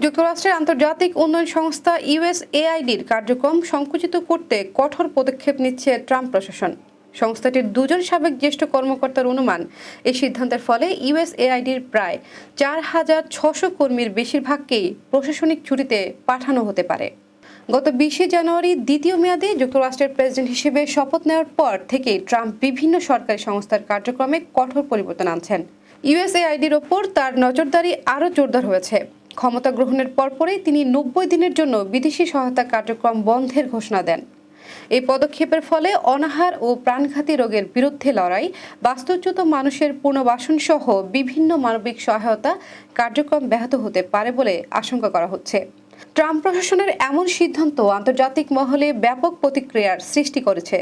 যুক্তরাষ্ট্রের আন্তর্জাতিক উন্নয়ন সংস্থা ইউএসএআইডির কার্যক্রম সংকুচিত করতে কঠোর পদক্ষেপ নিচ্ছে ট্রাম্প প্রশাসন। সংস্থাটির দুজন সাবেক জ্যেষ্ঠ কর্মকর্তার অনুমান, এই সিদ্ধান্তের ফলে ইউএসএআইডির প্রায় 4,600 কর্মীর বেশিরভাগকেই প্রশাসনিক ছুটিতে পাঠানো হতে পারে। গত 20 জানুয়ারি দ্বিতীয় মেয়াদে যুক্তরাষ্ট্রের প্রেসিডেন্ট হিসেবে শপথ নেওয়ার পর থেকেই ট্রাম্প বিভিন্ন সরকারি সংস্থার কার্যক্রমে কঠোর পরিবর্তন আনছেন। ইউএসএআইডির ওপর তার নজরদারি আরও জোরদার হয়েছে। ক্ষমতা গ্রহণের পরপরই তিনি 90 দিনের জন্য বিদেশি সহায়তা কার্যক্রম বন্ধের ঘোষণা দেন। এই পদক্ষেপের ফলে অনাহার ও প্রাণঘাতী রোগের বিরুদ্ধে লড়াই, বাস্তুচ্যুত মানুষের পুনর্বাসন সহ বিভিন্ন মানবিক সহায়তা কার্যক্রম ব্যাহত হতে পারে বলে আশঙ্কা করা হচ্ছে। ট্রাম্প প্রশাসনের এমন সিদ্ধান্ত আন্তর্জাতিক মহলে ব্যাপক প্রতিক্রিয়ার সৃষ্টি করেছে।